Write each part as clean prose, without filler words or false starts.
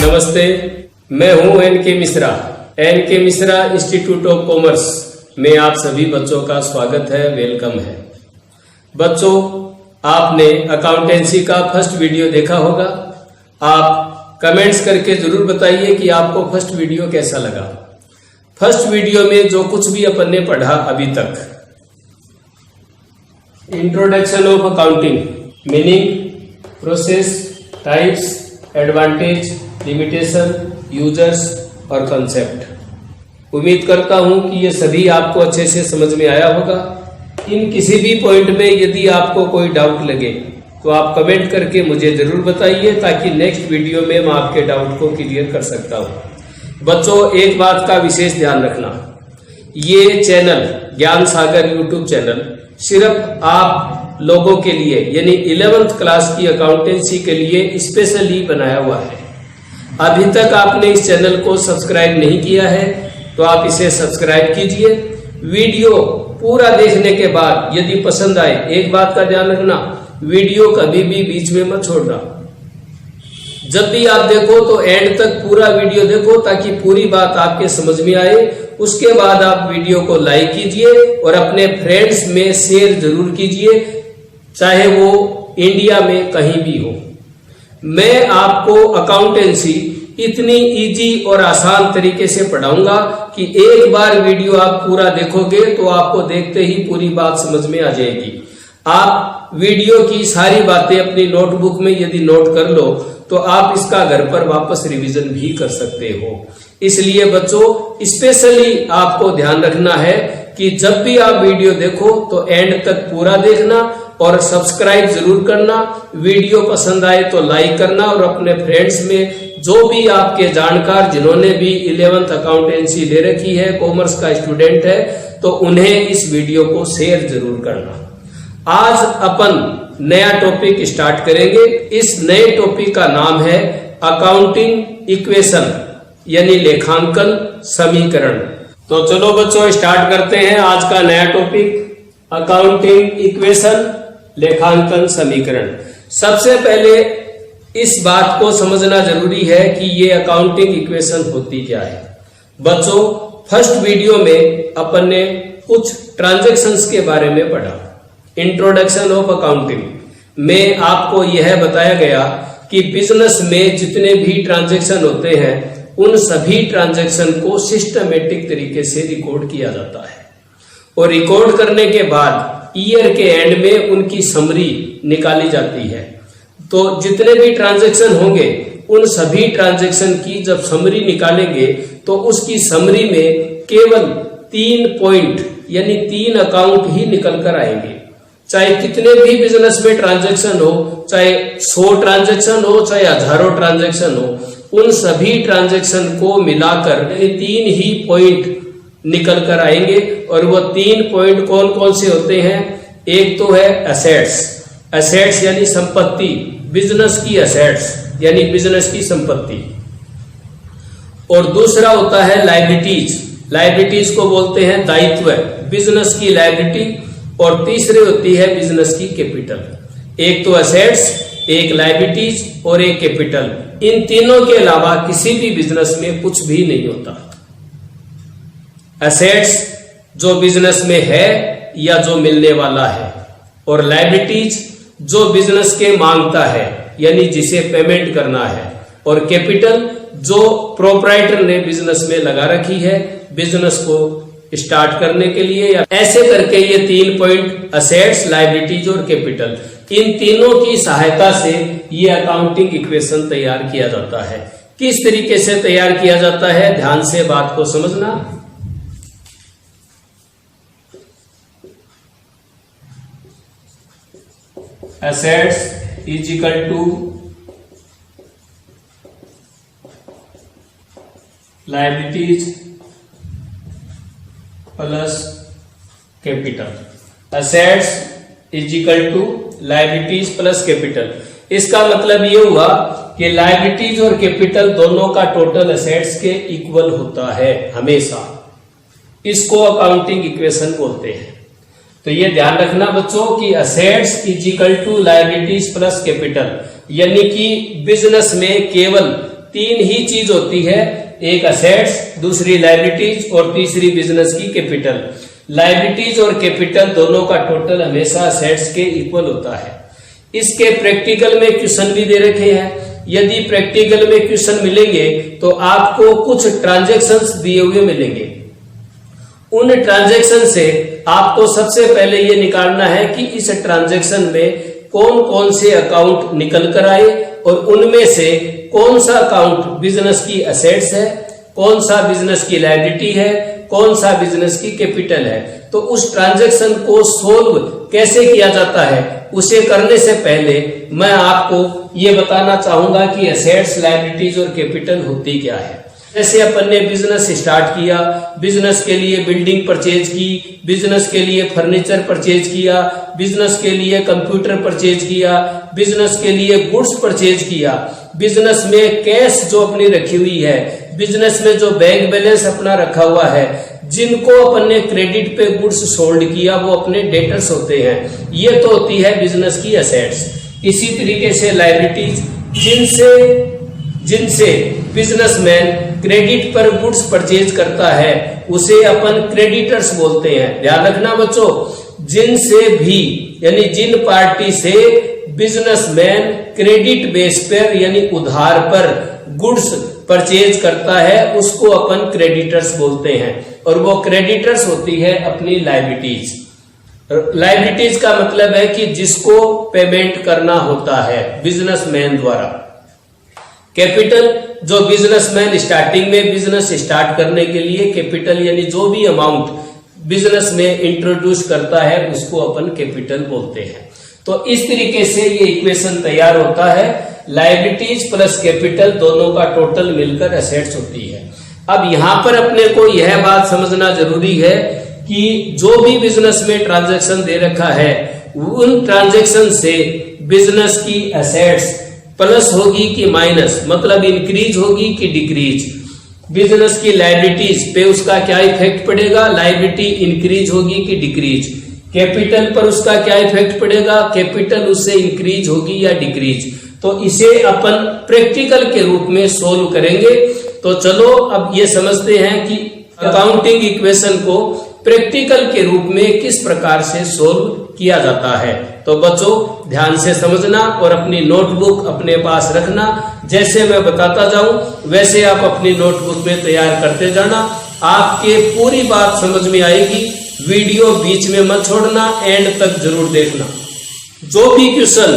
नमस्ते, मैं हूं N K Mishra. N K Mishra institute of commerce में आप सभी बच्चों का स्वागत है, वेलकम है। बच्चों, आपने अकाउंटेंसी का फर्स्ट वीडियो देखा होगा। आप कमेंट्स करके जरूर बताइए कि आपको फर्स्ट वीडियो कैसा लगा। फर्स्ट वीडियो में जो कुछ भी अपन ने पढ़ा अभी तक, introduction of accounting, meaning, process, types, advantage, limitation, users और कंसेप्ट। उम्मीद करता हूं कि ये सभी आपको अच्छे से समझ में आया होगा। इन किसी भी पॉइंट में यदि आपको कोई डाउट लगे तो आप कमेंट करके मुझे जरूर बताइए, ताकि नेक्स्ट वीडियो में मैं आपके डाउट को क्लियर कर सकता हूं। बच्चों, एक बात का विशेष ध्यान रखना, ये चैनल ज्ञान सागर यूट्यूब चैनल सिर्फ आप लोगों के लिए यानी 11th क्लास की अकाउंटेंसी के लिए स्पेशली बनाया हुआ है। अभी तक आपने इस चैनल को सब्सक्राइब नहीं किया है तो आप इसे सब्सक्राइब कीजिए। वीडियो पूरा देखने के बाद यदि पसंद आए, एक बात का ध्यान रखना, वीडियो कभी भी बीच में मत छोड़ना। जब भी आप देखो तो एंड तक पूरा वीडियो देखो, ताकि पूरी बात आपके समझ में आए। उसके बाद आप वीडियो को लाइक कीजिए और अपने फ्रेंड्स में शेयर जरूर कीजिए, चाहे वो इंडिया में कहीं भी हो। मैं आपको अकाउंटेंसी इतनी इजी और आसान तरीके से पढ़ाऊंगा कि एक बार वीडियो आप पूरा देखोगे तो आपको देखते ही पूरी बात समझ में आ जाएगी। आप वीडियो की सारी बातें अपनी नोटबुक में यदि नोट कर लो तो आप इसका घर पर वापस रिवीजन भी कर सकते हो। इसलिए बच्चों, स्पेशली आपको ध्यान रखना है कि जब भी आप वीडियो देखो तो एंड तक पूरा देखना और सब्सक्राइब जरूर करना। वीडियो पसंद आए तो लाइक करना और अपने फ्रेंड्स में जो भी आपके जानकार जिन्होंने भी 11th अकाउंटेंसी ले रखी है, कॉमर्स का स्टूडेंट है, तो उन्हें इस वीडियो को शेयर जरूर करना। आज अपन नया टॉपिक स्टार्ट करेंगे। इस नए टॉपिक का नाम है अकाउंटिंग इक्वेशन यानी लेखांकन समीकरण। तो चलो बच्चों, स्टार्ट करते हैं आज का नया टॉपिक, अकाउंटिंग इक्वेशन लेखांकन समीकरण। सबसे पहले इस बात को समझना जरूरी है कि ये अकाउंटिंग इक्वेशन होती क्या है। बच्चों, फर्स्ट वीडियो में अपन ने कुछ ट्रांजैक्शंस के बारे में पढ़ा। इंट्रोडक्शन ऑफ अकाउंटिंग में आपको यह बताया गया कि बिजनेस में जितने भी ट्रांजैक्शन होते हैं उन सभी ट्रांजैक्शन को सिस्टमेटिक तरीके से रिकॉर्ड किया जाता है, और रिकॉर्ड करने के बाद ईयर के एंड में उनकी समरी निकाली जाती है। तो जितने भी ट्रांजैक्शन होंगे उन सभी ट्रांजैक्शन की जब समरी निकालेंगे तो उसकी समरी में केवल 3 पॉइंट यानी 3 अकाउंट ही निकल कर आएंगे। चाहे कितने भी बिजनेस में ट्रांजैक्शन हो, चाहे 100 ट्रांजैक्शन हो, चाहे हजारों ट्रांजैक्शन हो, उन सभी ट्रांजैक्शन को मिलाकर 3 ही पॉइंट निकल कर आएंगे। और वो 3 पॉइंट कौन कौन से होते हैं? एक तो है एसेट्स, एसेट्स यानी संपत्ति, बिजनेस की एसेट्स यानी बिजनेस की संपत्ति। और दूसरा होता है लायबिलिटीज, लायबिलिटीज को बोलते हैं दायित्व, बिजनेस की लायबिलिटी। और तीसरी होती है बिजनेस की कैपिटल। एक तो एसेट्स, एक लायबिलिटीज और एक कैपिटल। इन तीनों के अलावा किसी भी बिजनेस में कुछ भी नहीं होता। एसेट्स जो बिजनेस में है या जो मिलने वाला है, और लायबिलिटीज जो बिजनेस के मांगता है यानी जिसे पेमेंट करना है, और कैपिटल जो प्रोप्राइटर ने बिजनेस में लगा रखी है बिजनेस को स्टार्ट करने के लिए। या ऐसे करके ये 3 पॉइंट एसेट्स, लायबिलिटीज और कैपिटल, इन तीनों की सहायता से ये अकाउंटिंग इक्वेशन तैयार किया जाता है। किस तरीके से तैयार किया जाता है, ध्यान से बात को समझना। Assets is equal to liabilities plus capital. Assets is equal to liabilities plus capital. इसका मतलब ये हुआ कि लायबिलिटीज और कैपिटल दोनों का टोटल एसेट्स के इक्वल होता है हमेशा। इसको अकाउंटिंग इक्वेशन बोलते हैं। तो ये ध्यान रखना बच्चों कि assets is equal to liabilities plus capital, यानी कि बिजनेस में केवल तीन ही चीज होती है, एक असेट्स, दूसरी लायबिलिटीज और तीसरी बिजनेस की कैपिटल। लायबिलिटीज और कैपिटल दोनों का टोटल हमेशा असेट्स के इक्वल होता है। इसके प्रैक्टिकल में क्वेश्चन भी दे रखे हैं। यदि प्रैक्टिकल में क्वेश्चन मिलेंगे तो आपको कुछ ट्रांजैक्शंस दिए हुए मिलेंगे। उन ट्रांजैक्शन से आपको सबसे पहले ये निकालना है कि इस ट्रांजैक्शन में कौन कौन से अकाउंट निकल कर आए और उनमें से कौन सा अकाउंट बिजनेस की असेट्स है, कौन सा बिजनेस की लायबिलिटी है, कौन सा बिजनेस की कैपिटल है। तो उस ट्रांजैक्शन को सोल्व कैसे किया जाता है, उसे करने से पहले मैं आपको ये बताना चाहूंगा कि असेट्स, लायबिलिटीज और कैपिटल होती क्या है। जैसे अपन ने बिजनेस स्टार्ट किया, बिजनेस के लिए बिल्डिंग परचेज की, बिजनेस के लिए फर्नीचर परचेज किया, बिजनेस के लिए कंप्यूटर परचेज किया, बिजनेस के लिए गुड्स परचेज किया, बिजनेस में कैश जो अपनी रखी हुई है, बिजनेस में जो बैंक बैलेंस अपना रखा हुआ है, जिनको अपन ने क्रेडिट पे गुड्स सोल्ड किया वो अपने डेटर्स होते हैं। ये तो होती है बिजनेस की असेट्स। इसी तरीके से लायबिलिटीज, जिनसे बिजनेसमैन क्रेडिट पर गुड्स परचेज करता है उसे अपन क्रेडिटर्स बोलते हैं। ध्यान रखना बच्चों, जिनसे भी यानी जिन पार्टी से बिजनेसमैन क्रेडिट बेस पर यानी उधार पर गुड्स परचेज करता है उसको अपन क्रेडिटर्स बोलते हैं और वो क्रेडिटर्स होती है अपनी लायबिलिटीज। लायबिलिटीज का मतलब है कि जिसको पेमेंट करना होता है बिजनेसमैन द्वारा। कैपिटल, जो बिजनेसमैन स्टार्टिंग में बिजनेस स्टार्ट करने के लिए कैपिटल यानी जो भी अमाउंट बिजनेस में इंट्रोड्यूस करता है उसको अपन कैपिटल बोलते हैं। तो इस तरीके से ये इक्वेशन तैयार होता है, लायबिलिटीज प्लस कैपिटल दोनों का टोटल मिलकर असेट्स होती है। अब यहां पर अपने को यह बात समझना जरूरी है कि जो भी बिजनेस में ट्रांजैक्शन दे रखा है उन ट्रांजैक्शन से बिजनेस की असेट्स प्लस होगी कि माइनस, मतलब इंक्रीज होगी कि डिक्रीज। बिजनेस की लायबिलिटीज पे उसका क्या इफेक्ट पड़ेगा, लायबिलिटी इंक्रीज होगी कि डिक्रीज। कैपिटल पर उसका क्या इफेक्ट पड़ेगा, कैपिटल उससे इंक्रीज होगी या डिक्रीज। तो इसे अपन प्रैक्टिकल के रूप में सोल्व करेंगे। तो चलो अब ये समझते हैं कि अकाउंटिंग इक्वेशन को प्रैक्टिकल के रूप में किस प्रकार से सोल्व किया जाता है। तो बच्चों ध्यान से समझना और अपनी नोटबुक अपने पास रखना। जैसे मैं बताता जाऊं वैसे आप अपनी नोटबुक में तैयार करते जाना, आपके पूरी बात समझ में आएगी। वीडियो बीच में मत छोड़ना, एंड तक जरूर देखना। जो भी क्वेश्चन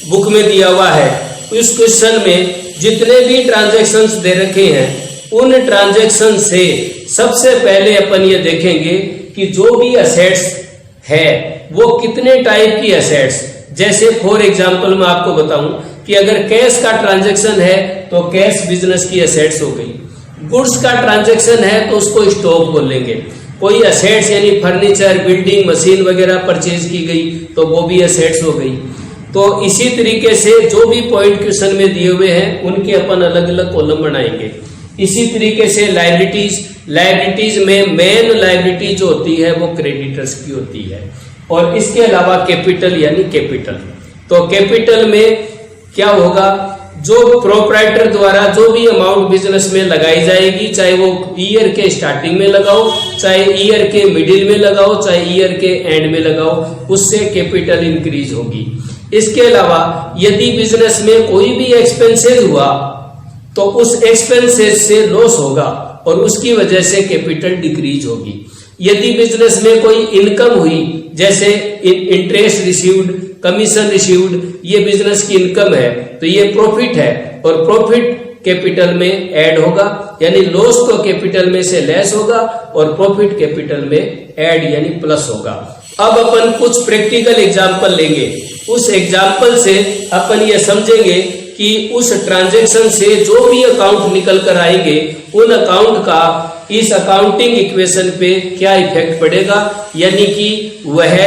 बुक में दिया हुआ है उस क्वेश्चन में जितने भी ट्रांजैक्शंस दे रखे हैं उन ट्रांजैक्शन से सबसे पहले अपन ये देखेंगे कि जो भी असेट्स है वो कितने टाइप की असेट्स। जैसे फॉर एग्जांपल मैं आपको बताऊं कि अगर कैश का ट्रांजैक्शन है तो कैश बिजनेस की असेट्स हो गई, गुड्स का ट्रांजैक्शन है तो उसको स्टॉक बोलेंगे, कोई असेट्स यानी फर्नीचर, बिल्डिंग, मशीन वगैरह परचेज की गई तो वो भी असेट्स हो गई। तो इसी तरीके से जो भी पॉइंट क्वेश्चन में दिए हुए हैं उनके अपन अलग अलग कॉलम बनाएंगे। इसी तरीके से लायबिलिटीज में मेन लायबिलिटी जो होती है वो क्रेडिटर्स की होती है और इसके अलावा कैपिटल यानी कैपिटल। तो कैपिटल में क्या होगा, जो प्रोप्राइटर द्वारा जो भी अमाउंट बिजनेस में लगाई जाएगी, चाहे वो ईयर के स्टार्टिंग में लगाओ, चाहे ईयर के मिडिल में लगाओ, चाहे ईयर के एंड में लगाओ, उससे कैपिटल इंक्रीज होगी। इसके अलावा यदि बिजनेस में कोई भी एक्सपेंसेस हुआ तो उस एक्सपेंसेस से लॉस होगा और उसकी वजह से कैपिटल डिक्रीज होगी। यदि बिजनेस में कोई इनकम हुई जैसे इंटरेस्ट रिसीव्ड, कमीशन रिसीव्ड, ये बिजनेस की इनकम है तो ये प्रॉफिट है और प्रॉफिट कैपिटल में ऐड होगा, यानी लॉस तो कैपिटल में से लेस होगा और प्रॉफिट कैपिटल में ऐड यानी प्लस होगा। अब अपन कुछ प्रैक्टिकल एग्जांपल लेंगे, उस एग्जांपल से अपन ये समझेंगे कि उस ट्रांजैक्शन से जो भी अकाउंट निकल कर आएंगे उन अकाउंट का इस अकाउंटिंग इक्वेशन पे क्या इफेक्ट पड़ेगा, यानी कि वह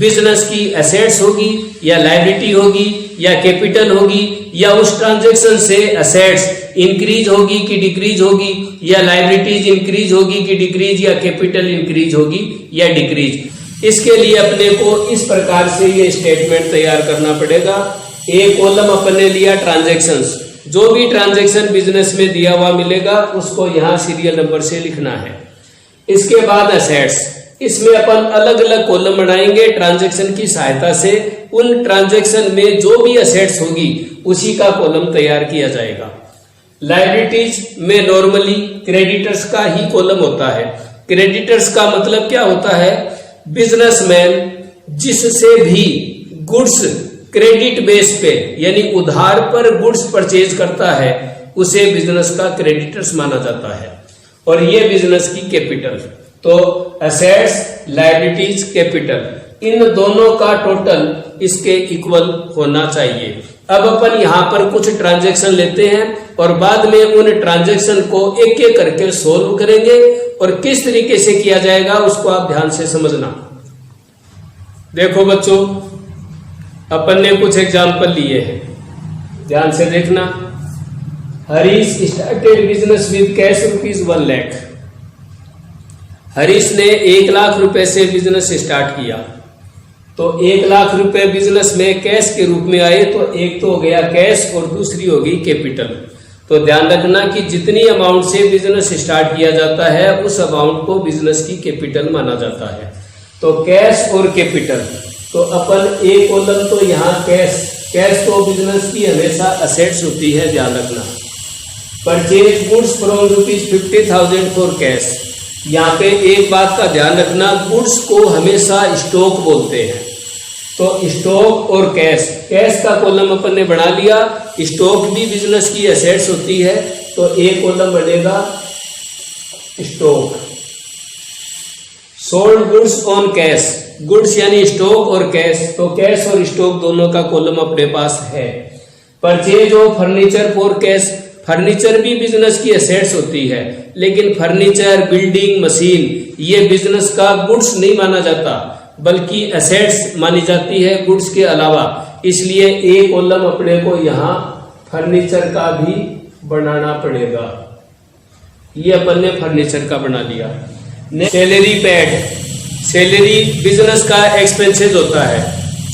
बिजनेस की एसेट्स होगी या लायबिलिटी होगी या कैपिटल होगी, या उस ट्रांजैक्शन से एसेट्स इंक्रीज होगी कि डिक्रीज होगी, या लायबिलिटीज इंक्रीज होगी कि डिक्रीज, या कैपिटल इंक्रीज होगी या डिक्रीज। इसके लिए अपने को इस प्रकार से ये स्टेटमेंट तैयार करना पड़ेगा। एक कॉलम अपन ने लिया ट्रांजैक्शंस, जो भी ट्रांजैक्शन बिजनेस में दिया हुआ मिलेगा उसको यहाँ सीरियल नंबर से लिखना है। इसके बाद असेट्स, इसमें अपन अलग अलग कॉलम बनाएंगे ट्रांजैक्शन की सहायता से। उन ट्रांजैक्शन में जो भी असेट्स होगी उसी का कॉलम तैयार किया जाएगा। लायबिलिटीज में नॉर्मली क्रेडिटर्स का ही कॉलम होता है। क्रेडिटर्स का मतलब क्या होता है? बिजनेसमैन जिससे भी गुड्स क्रेडिट बेस पे यानी उधार पर गुड्स परचेज करता है उसे बिजनेस का क्रेडिटर्स माना जाता है, और ये बिजनेस की कैपिटल। तो असेट्स, लायबिलिटीज, कैपिटल, इन दोनों का टोटल इसके इक्वल होना चाहिए। अब अपन यहाँ पर कुछ ट्रांजैक्शन लेते हैं और बाद में उन ट्रांजैक्शन को एक एक करके सोल्व करेंगे, और किस तरीके से किया जाएगा उसको आप ध्यान से समझना। देखो बच्चों, अपन ने कुछ एग्जाम्पल लिए हैं, ध्यान से देखना। Harish started business with cash ₹1 lakh. Harish ने 1 लाख रुपए से बिजनेस स्टार्ट किया, तो 1 लाख रुपए बिजनेस में कैश के रूप में आए, तो एक तो हो गया कैश और दूसरी हो गई कैपिटल। तो ध्यान रखना कि जितनी अमाउंट से बिजनेस स्टार्ट किया जाता है उस अमाउंट को बिजनेस की कैपिटल माना जाता है। तो कैश और कैपिटल, तो अपन एक कॉलम तो यहाँ कैश तो बिजनेस की हमेशा असेट्स होती है, ध्यान रखना। Purchase goods from ₹50,000 for cash, यहाँ पे एक बात का ध्यान रखना, गुड्स को हमेशा स्टॉक बोलते हैं। तो स्टॉक और कैश का कॉलम अपन ने बना लिया। स्टॉक भी बिजनेस की एसेट्स होती है, तो एक कॉलम बनेगा stock. Sold goods on cash, goods यानी स्टॉक और कैश, तो कैश और स्टॉक दोनों का कॉलम अपने पास है। Purchase of furniture for cash, furniture भी बिजनेस की एसेट्स होती है, लेकिन फर्नीचर, बिल्डिंग, मशीन ये बिजनेस का गुड्स नहीं माना जाता, बल्कि एसेट्स मानी जाती है गुड्स के अलावा। इसलिए एक कॉलम अपने को यहाँ फर्नीचर का भी बनाना पड़ेगा। ये अपन ने फर्नीचर का बना लिया। सैलरी पेड, सैलरी बिजनेस का एक्सपेंसेज होता है।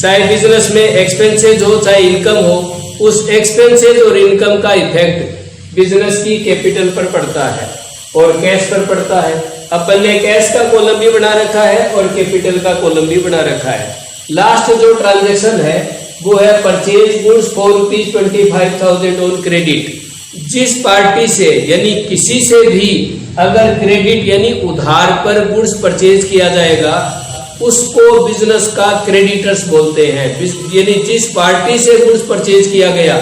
चाहे बिजनेस में एक्सपेंसेज हो चाहे इनकम हो, उस एक्सपेंसेज और इनकम का इफेक्ट बिजनेस की कैपिटल पर पड़ता है और कैश पर पड़ता है। अपन ने कैश का कॉलम भी बना रखा है और कैपिटल का कॉलम भी बना रखा है। लास्ट जो ट्रांजैक्शन है वो है purchase goods for ₹25,000 on credit. जिस पार्टी से यानी किसी से भी अगर क्रेडिट यानी उधार पर गुड्स परचेज किया जाएगा उसको बिजनेस का क्रेडिटर्स बोलते हैं। यानी जिस पार्टी से गुड्स परचेज किया गया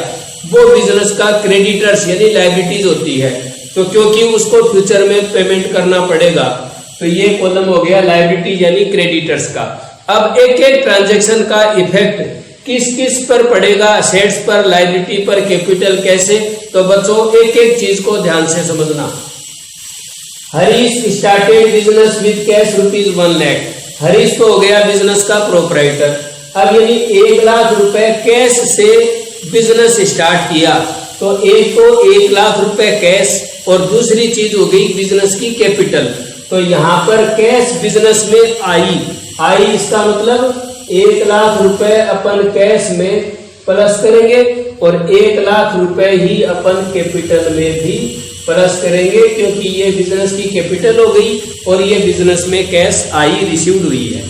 वो बिजनेस का क्रेडिटर्स यानी लायबिलिटीज होती है, तो क्योंकि उसको फ्यूचर में पेमेंट करना पड़ेगा, तो ये कॉलम हो गया लायबिलिटी यानी क्रेडिटर्स का। अब एक एक ट्रांजैक्शन का इफेक्ट किस किस पर पड़ेगा, असेट्स पर, लायबिलिटी पर, कैपिटल, कैसे, तो बच्चों एक एक चीज को ध्यान से समझना। Harish started business with cash ₹1 lakh. Harish तो हो गया बिजनेस का प्रोपराइटर। अब यानी 1 लाख रुपए कैश से बिजनेस स्टार्ट किया, तो एक तो 1 लाख रुपए कैश और दूसरी चीज हो गई बिजनेस की कैपिटल। तो यहाँ पर कैश बिजनेस में आई इसका मतलब 1 लाख रुपए अपन कैश में प्लस करेंगे और 1 लाख रुपए ही अपन कैपिटल में भी प्लस करेंगे, क्योंकि ये बिजनेस की कैपिटल हो गई और ये बिजनेस में कैश आई रिसीव्ड हुई है।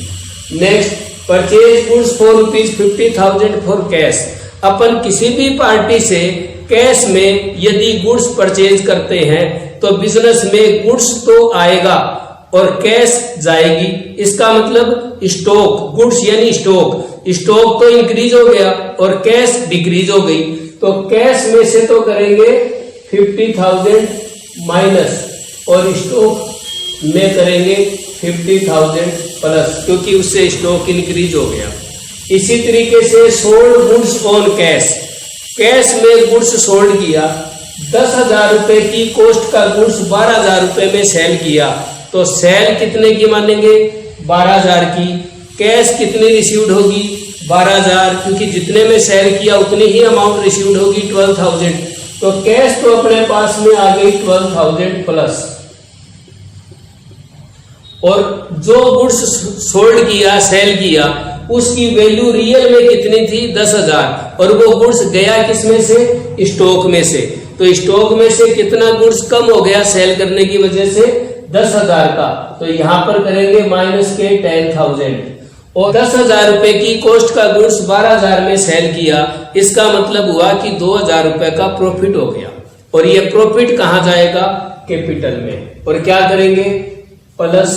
Next, purchase goods for ₹50,000 for cash. अपन किसी भी पार्टी से कैश में यदि गुड्स परचेज करते हैं तो बिजनेस में गुड्स तो आएगा और कैश जाएगी। इसका मतलब स्टॉक, गुड्स यानी स्टॉक तो इंक्रीज हो गया और कैश डिक्रीज हो गई। तो कैश में से तो करेंगे 50,000 माइनस और स्टॉक में करेंगे 50,000 प्लस, क्योंकि उससे स्टॉक इंक्रीज हो गया। इसी तरीके से sold goods on cash, cash में गुड्स सोल्ड किया, 10,000 रुपए की कॉस्ट का गुड्स 12,000 रुपए में सेल किया, तो सेल कितने की मानेंगे? 12,000 की। कैश कितनी रिसीव्ड होगी? 12,000, क्योंकि जितने में सेल किया उतनी ही अमाउंट रिसीव्ड होगी 12,000। तो कैश तो अपने पास में आ गई 12,000 प्लस, और जो गुड्स सोल्ड किया, सेल किया, उसकी वैल्यू रियल में कितनी थी 10,000 और वो गुड्स गया किसमें से स्टॉक में से। तो स्टॉक में से कितना गुड्स कम हो गया सेल करने की वजह से 10,000 का। तो यहाँ पर करेंगे माइनस के 10,000 और 10,000 रुपए की कॉस्ट का गुड्स 12,000 में सेल किया। इसका मतलब हुआ कि 2,000 रुपए का प्रॉफिट हो गया और ये प्रॉफिट कहाँ जाएगा कैपिटल में। और क्या करेंगे प्लस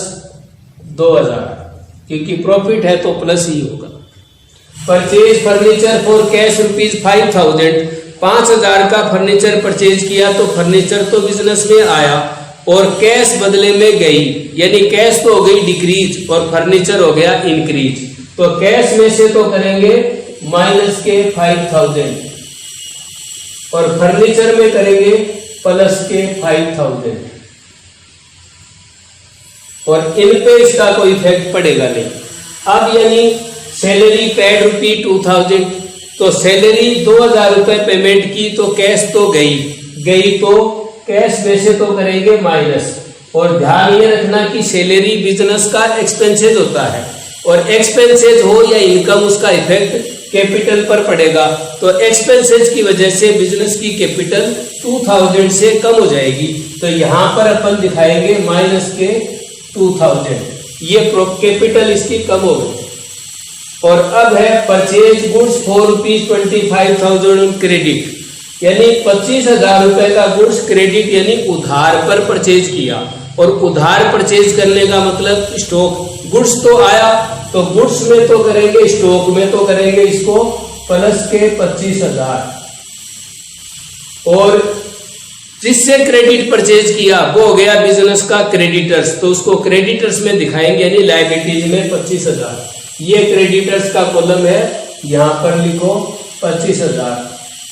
2,000 क्योंकि प्रॉफिट है तो प्लस ही होगा। परचेज फर्नीचर फॉर कैश ₹5,000 5,000 का फर्नीचर परचेज किया तो फर्नीचर तो बिजनेस में आया और कैश बदले में गई, यानी कैश तो हो गई डिक्रीज और फर्नीचर हो गया इंक्रीज। तो कैश में से तो करेंगे माइनस के 5,000 और फर्नीचर में करेंगे प्लस के 5,000 और इन पे इसका कोई इफेक्ट पड़ेगा नहीं। अब यानी सैलरी पेड ₹2,000 तो सैलरी 2,000 रुपए पेमेंट की तो कैश तो गई तो कैश में से तो करेंगे माइनस। और ध्यान ये रखना कि सैलरी बिजनेस का एक्सपेंसेज होता है और एक्सपेंसेज हो या इनकम उसका इफेक्ट कैपिटल पर पड़ेगा। तो एक्सपेंसेज की वजह से बिजनेस की कैपिटल 2,000 से कम हो जाएगी। तो यहाँ पर अपन दिखाएंगे माइनस के 2,000, ये कैपिटल इसकी कम हो गई। और अब है परचेज गुड्स फॉर ₹25,000 क्रेडिट, यानी 25,000 रुपए का गुड्स क्रेडिट यानी उधार पर परचेज किया। और उधार परचेज करने का मतलब स्टॉक गुड्स तो आया तो गुड्स में तो करेंगे स्टॉक में तो करेंगे इसको प्लस के 25,000 और जिससे क्रेडिट परचेज किया वो हो गया बिजनेस का क्रेडिटर्स। तो उसको क्रेडिटर्स में दिखाएंगे यानी लायबिलिटीज में 25,000। ये क्रेडिटर्स का कॉलम है, यहाँ पर लिखो 25,000।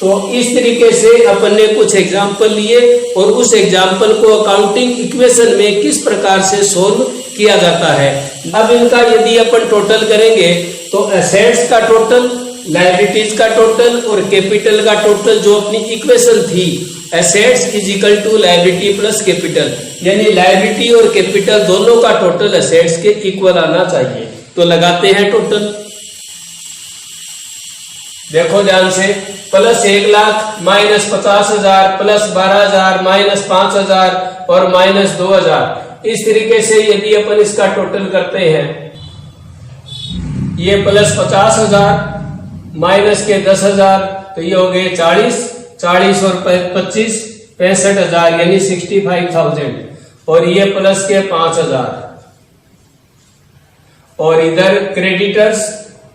तो इस तरीके से अपन ने कुछ एग्जाम्पल लिए और उस एग्जाम्पल को अकाउंटिंग इक्वेशन में किस प्रकार से सोल्व किया जाता है। अब इनका यदि अपन टोटल करेंगे तो एसेट्स का टोटल, लायबिलिटीज का टोटल और कैपिटल का टोटल जो अपनी इक्वेशन थी assets is equal to liability plus capital, यानी लायबिलिटी और कैपिटल दोनों का टोटल एसेट्स के इक्वल आना चाहिए। तो लगाते हैं टोटल, देखो ध्यान से, प्लस 1,00,000 माइनस 50,000 प्लस 12,000 माइनस 5,000 और माइनस 2,000। इस तरीके से यदि अपन इसका टोटल करते हैं, ये प्लस 50,000 माइनस के 10,000 तो ये हो गए 40 और 25 65,000 यानी 65,000 और ये प्लस के 5,000 और इधर क्रेडिटर्स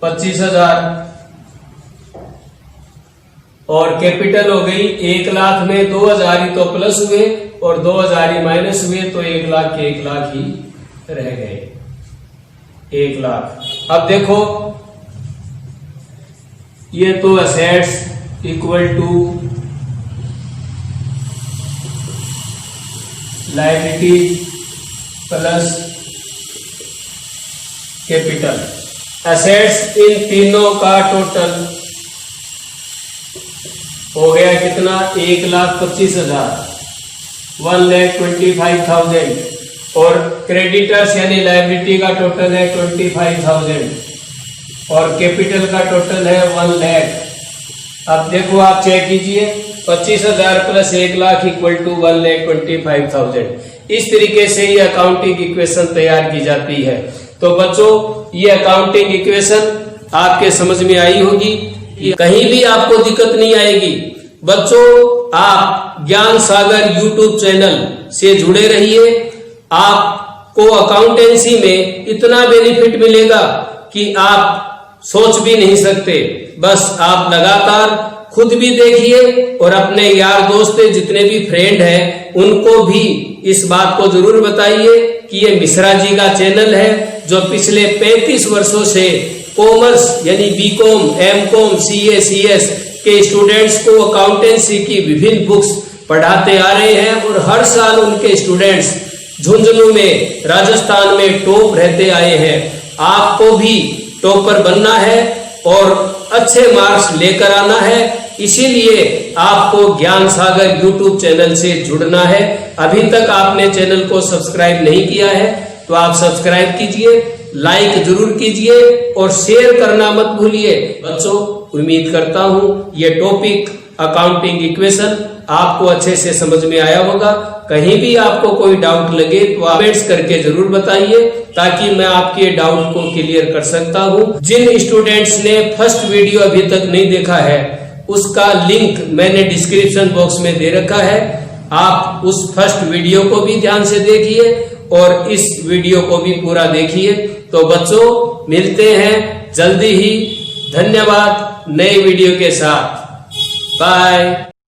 25,000 और कैपिटल हो गई 1,00,000 में 2,000 ही तो प्लस हुए और 2,000 ही माइनस हुए तो 1,00,000 के 1,00,000 ही रह गए 1,00,000। अब देखो ये तो assets equal to liability plus capital, assets इन तीनों का टोटल हो गया कितना 1,25,000 1,25,000 और क्रेडिटर्स यानी लायबिलिटी का टोटल है 25,000 और कैपिटल का टोटल है 1,00,000। अब देखो आप चेक कीजिए 25,000 प्लस 1,00,000 इक्वल टू 1,25,000। इस तरीके से ये अकाउंटिंग इक्वेशन तैयार की जाती है। तो बच्चों ये अकाउंटिंग इक्वेशन आपके समझ में आई होगी, कहीं भी आपको दिक्कत नहीं आएगी। बच्चों आप ज्ञान सागर यूट्यूब चैनल से जुड़े रहिए, आपको अकाउंटेंसी में इतना बेनिफिट मिलेगा कि आप सोच भी नहीं सकते। बस आप लगातार खुद भी देखिए और अपने यार दोस्त जितने भी फ्रेंड हैं उनको भी इस बात को जरूर बताइए कि ये मिश्रा जी का चैनल है जो पिछले 35 वर्षों से कॉमर्स यानी बीकॉम, एमकॉम, सीए, सीएस के स्टूडेंट्स को अकाउंटेंसी की विभिन्न बुक्स पढ़ाते आ रहे हैं और हर साल उनके स्टूडेंट्स झुंझुनू में, राजस्थान में टॉप रहते आए हैं। आपको भी टॉपर बनना है और अच्छे मार्क्स लेकर आना है, इसीलिए आपको ज्ञान सागर यूट्यूब चैनल से जुड़ना है। अभी तक आपने चैनल को सब्सक्राइब नहीं किया है तो आप सब्सक्राइब कीजिए, लाइक जरूर कीजिए और शेयर करना मत भूलिए। बच्चों, उम्मीद करता हूं ये टॉपिक अकाउंटिंग इक्वेशन आपको अच्छे से समझ में आया होगा। कहीं भी आपको कोई डाउट लगे तो आप कमेंट्स करके जरूर बताइए, ताकि मैं आपके डाउट को क्लियर कर सकता हूं। जिन स्टूडेंट्स ने फर्स्ट वीडियो अभी तक नहीं देखा है, उसका लिंक मैंने डिस्क्रिप्शन बॉक्स में दे रखा है। आप उस फर्स्ट वीडियो को भी ध्यान से देखिए और इस वीडियो को भी पूरा देखिए। तो बच्चों, मिलते हैं जल्दी ही। धन्यवाद नए वीडियो के साथ। बाय।